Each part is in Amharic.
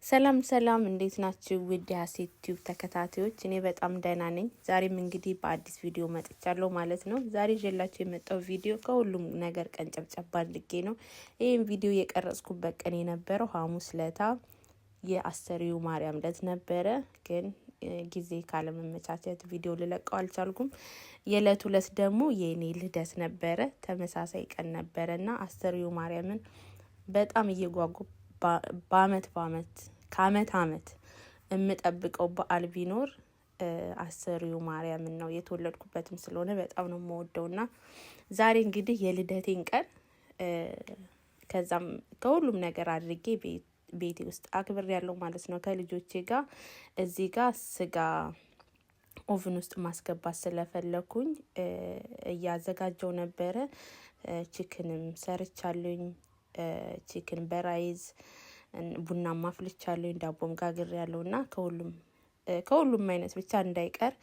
ሰላም ሰላም እንዴት ናችሁ? ውድ የሀሴት ቲዩብ ተከታታዮች እኔ በጣም ደህና ነኝ። ዛሬም እንግዲህ በአዲስ ቪዲዮ መጥቻለሁ ማለት ነው። ዛሬ ይዤላችሁ የመጣው ቪዲዮ ከሁሉም ነገር ቀንጨብጨብ አድርጌ ነው። ይሄን ቪዲዮ የቀረጽኩበት ቀን የነበረው ሐሙስ ለታ የአስተርዮ ማርያም ዕለት ነበረ። ግን ጊዜ ካለመመቻቸት ቪዲዮ ልለቀው አልቻልኩም። የዕለቱ ዕለት ደግሞ የኔ ልደት ነበረ። ተመሳሳይ ቀን ነበረና አስተርዮ ማርያምን በጣም እየጓጉ በአመት ከአመት አመት የምጠብቀው በዓል ቢኖር አስተርዮ ማርያምን ነው። የተወለድኩበትም ስለሆነ በጣም ነው የምወደውና ዛሬ እንግዲህ የልደቴን ቀን ከዛም ከሁሉም ነገር አድርጌ ቤቴ ውስጥ አክብር ያለው ማለት ነው። ከልጆቼ ጋር እዚህ ጋር ስጋ ኦቭን ውስጥ ማስገባት ስለፈለኩኝ እያዘጋጀው ነበረ። ቺክንም ሰርቻለሁኝ። ቺክን በራይዝ ቡና ማፍልቻለሁኝ። ዳቦም ጋግር ያለውና ከሁሉም አይነት ብቻ እንዳይቀር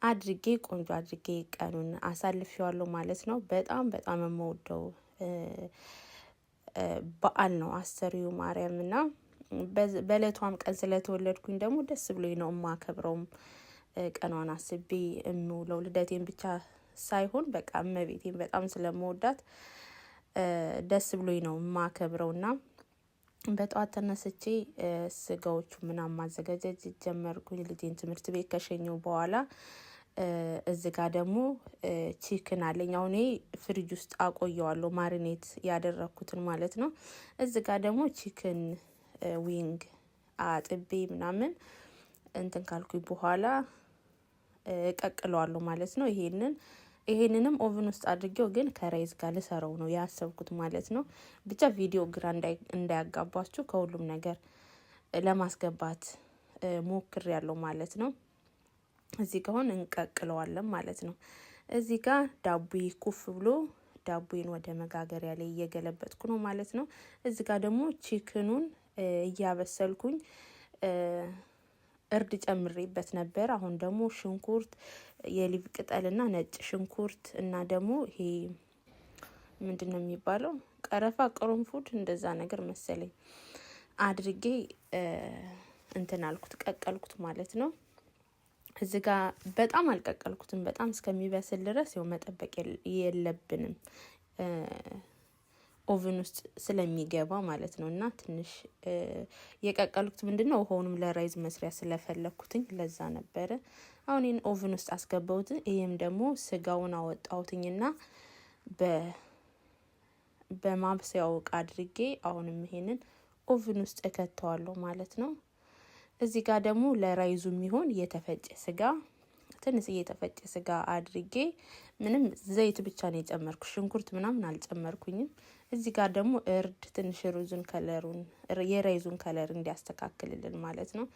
አድርጌ ቆንጆ አድርጌ ቀኑን አሳልፌዋለሁ ማለት ነው። በጣም የምወደው በዓል ነው አስተርዮ ማርያምና በእለቷም ቀን ስለተወለድኩኝ ደግሞ ደስ ብሎኝ ነው ማከብረውም። ቀኗን አስቤ እምውለው ልደቴን ብቻ ሳይሆን በቃ እመቤቴን በጣም ስለምወዳት ደስ ብሎኝ ነው ማከብረውና በጧት ተነስቼ ስጋዎቹ ምናምን ማዘጋጀት ጀመርኩኝ። ልጄን ትምህርት ቤት ከሸኘው በኋላ እዚህ ጋር ደግሞ ቺክን አለኝ። አሁን ፍሪጅ ውስጥ አቆየዋለሁ ማሪኔት ያደረኩትን ማለት ነው። እዚህ ጋር ደግሞ ቺክን ዊንግ አጥቤ ምናምን እንትን ካልኩኝ በኋላ እቀቅለዋለሁ ማለት ነው። ይሄንንም ኦቭን ውስጥ አድርጌው ግን ከራይዝ ጋር ልሰራው ነው ያሰብኩት ማለት ነው። ብቻ ቪዲዮ ግራ እንዳያጋባችሁ ከሁሉም ነገር ለማስገባት ሞክሬያለሁ ማለት ነው። እዚህ ጋር አሁን እንቀቅለዋለን ማለት ነው። እዚህ ጋር ዳቦዬ ኩፍ ብሎ ዳቦዬን ወደ መጋገሪያ ላይ እየገለበጥኩ ነው ማለት ነው። እዚህ ጋር ደግሞ ቺክኑን እያበሰልኩኝ እርድ ጨምሬበት ነበር። አሁን ደግሞ ሽንኩርት፣ የሊቭ ቅጠልና ነጭ ሽንኩርት እና ደግሞ ይሄ ምንድነው የሚባለው ቀረፋ፣ ቅርንፉድ እንደዛ ነገር መሰለኝ አድርጌ እንትን አልኩት ቀቀልኩት ማለት ነው። እዚህ ጋር በጣም አልቀቀልኩትም። በጣም እስከሚበስል ድረስ ያው መጠበቅ የለብንም ኦቭን ውስጥ ስለሚገባ ማለት ነው። እና ትንሽ የቀቀልኩት ምንድነው ውሃውንም ለራይዝ መስሪያ ስለፈለኩትኝ ለዛ ነበረ። አሁን ይሄን ኦቭን ውስጥ አስገባሁት። ይሄም ደግሞ ስጋውን አወጣሁትኝና በማብሰያው ዕቃ አድርጌ አሁንም ይሄንን ኦቭን ውስጥ እከተዋለሁ ማለት ነው። እዚህ ጋር ደግሞ ለራይዙ የሚሆን የተፈጨ ስጋ ትንሽ የተፈጨ ስጋ አድርጌ ምንም ዘይት ብቻ ነው የጨመርኩት። ሽንኩርት ምናምን አልጨመርኩኝም። እዚህ ጋር ደግሞ እርድ ትንሽ የራይዙን ከለር እንዲያስተካክልልን ማለት ነው፣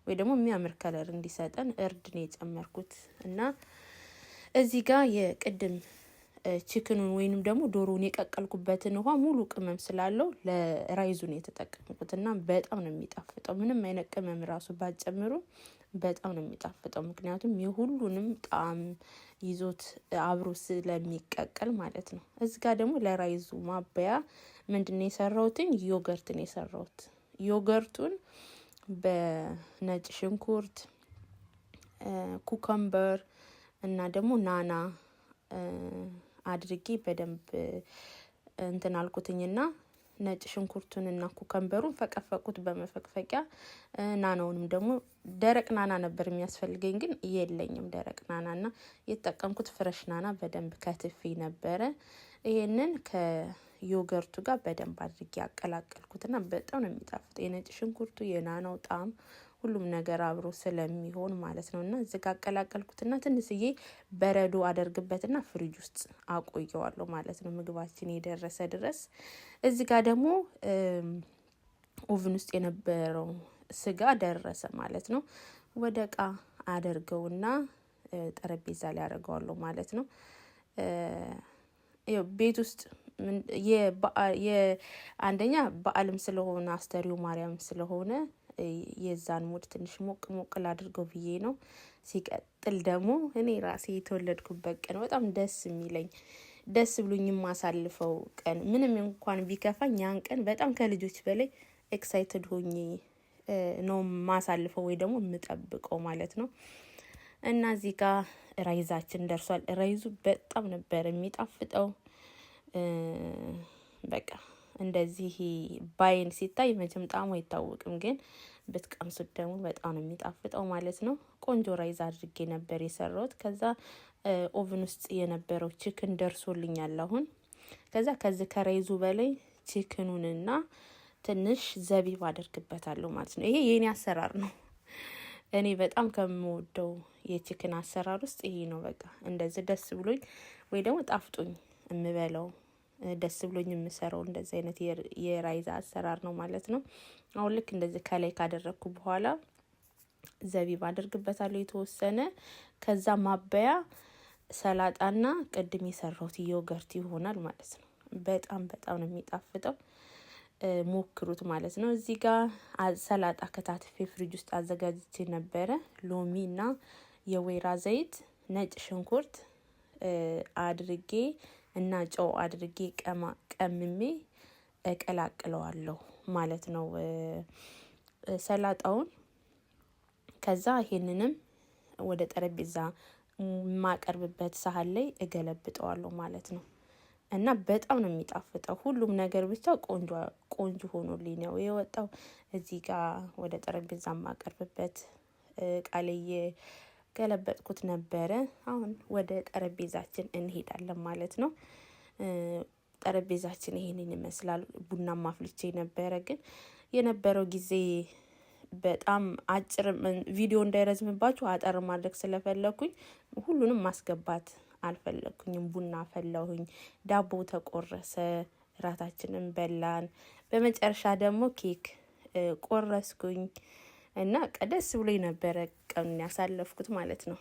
ወይ ደግሞ የሚያምር ከለር እንዲሰጠን እርድ ነው የጨመርኩት። እና እዚህ ጋር የቅድም ቺክኑን ወይንም ደግሞ ዶሮውን የቀቀልኩበትን ውሃ ሙሉ ቅመም ስላለው ለራይዙ ነው የተጠቀምኩትና በጣም ነው የሚጣፍጠው። ምንም አይነት ቅመም ራሱ ባጨምሩ በጣም ነው የሚጣፍጠው። ምክንያቱም የሁሉንም ጣዕም ይዞት አብሮ ስለሚቀቀል ማለት ነው። እዚህ ጋር ደግሞ ለራይዙ ማበያ ምንድነው የሰራሁትኝ? ዮገርትን የሰራሁት። ዮገርቱን በነጭ ሽንኩርት፣ ኩከምበር እና ደግሞ ናና አድርጌ በደንብ እንትን አልኩትኝና ነጭ ሽንኩርቱንና ኩከምበሩን ፈቀፈቁት በመፈቅፈቂያ። ናናውንም ደግሞ ደረቅ ናና ነበር የሚያስፈልገኝ ግን የለኝም ደረቅ ናናና የተጠቀምኩት ፍረሽ ናና በደንብ ከትፌ ነበረ። ይሄንን ከዮገርቱ ጋር በደንብ አድርጌ አቀላቀልኩትና በጣም ነው የሚጣፍጠው። የነጭ ሽንኩርቱ የናናው ጣዕም ሁሉም ነገር አብሮ ስለሚሆን ማለት ነው። እና እዚህ ጋር አቀላቀልኩትና ትንሽዬ በረዶ አደርግበትና ፍሪጅ ውስጥ አቆየዋለሁ ማለት ነው ምግባችን የደረሰ ድረስ። እዚህ ጋር ደግሞ ኦቭን ውስጥ የነበረው ስጋ ደረሰ ማለት ነው። ወደ እቃ አደርገውና ጠረጴዛ ላይ አደርገዋለሁ ማለት ነው። ቤት ውስጥ አንደኛ በዓልም ስለሆነ አስተርዮ ማርያም ስለሆነ የዛን ሙድ ትንሽ ሞቅ ላድርገው ብዬ ነው። ሲቀጥል ደግሞ እኔ ራሴ የተወለድኩበት ቀን በጣም ደስ የሚለኝ ደስ ብሎኝ ማሳልፈው ቀን ምንም እንኳን ቢከፋኝ ያን ቀን በጣም ከልጆች በላይ ኤክሳይትድ ሆኜ ነው ማሳልፈው ወይ ደግሞ የምጠብቀው ማለት ነው። እና እዚህ ጋር ራይዛችን ደርሷል። ራይዙ በጣም ነበር የሚጣፍጠው። በቃ እንደዚህ ባይን ሲታይ መቼም ጣዕሙ አይታወቅም፣ ግን ብትቀምሱት ደግሞ በጣም ነው የሚጣፍጠው ማለት ነው። ቆንጆ ራይዝ አድርጌ ነበር የሰራሁት። ከዛ ኦቭን ውስጥ የነበረው ቺክን ደርሶልኛል አሁን። ከዚህ ከራይዙ በላይ ቺክኑንና ትንሽ ዘቢብ አደርግበታለሁ ማለት ነው። ይሄ የኔ አሰራር ነው። እኔ በጣም ከምወደው የቺክን አሰራር ውስጥ ይሄ ነው። በቃ እንደዚህ ደስ ብሎኝ ወይ ደግሞ ጣፍጦኝ የምበላው ደስ ብሎኝ የምሰራው እንደዚህ አይነት የራይዝ አሰራር ነው ማለት ነው። አሁን ልክ እንደዚህ ከላይ ካደረኩ በኋላ ዘቢብ አደርግበታለሁ የተወሰነ። ከዛ ማበያ ሰላጣና ቅድም የሰራሁት ዮገርት ይሆናል ማለት ነው። በጣም ነው የሚጣፍጠው። ሞክሩት ማለት ነው። እዚህ ጋር ሰላጣ ከታትፌ ፍሪጅ ውስጥ አዘጋጅቼ ነበረ። ሎሚና የወይራ ዘይት፣ ነጭ ሽንኩርት አድርጌ እና ጨው አድርጌ ቀምሜ እቀላቅለዋለሁ ማለት ነው ሰላጣውን። ከዛ ይሄንንም ወደ ጠረጴዛ ማቀርብበት ሳህን ላይ እገለብጠዋለሁ ማለት ነው። እና በጣም ነው የሚጣፍጠው። ሁሉም ነገር ብቻ ቆንጆ ሆኖልኝ ነው የወጣው። እዚህ ጋር ወደ ጠረጴዛ ማቀርብበት ቃልዬ ገለበጥኩት ነበረ። አሁን ወደ ጠረጴዛችን እንሄዳለን ማለት ነው። ጠረጴዛችን ይሄንን ይመስላል። ቡና ማፍልቼ ነበረ፣ ግን የነበረው ጊዜ በጣም አጭር ቪዲዮ እንዳይረዝምባችሁ አጠር ማድረግ ስለፈለኩኝ ሁሉንም ማስገባት አልፈለኩኝም። ቡና ፈላሁኝ፣ ዳቦ ተቆረሰ፣ ራታችንን በላን። በመጨረሻ ደግሞ ኬክ ቆረስኩኝ እና ቀደስ ብሎኝ ነበረ ቀኑን ያሳለፍኩት ማለት ነው።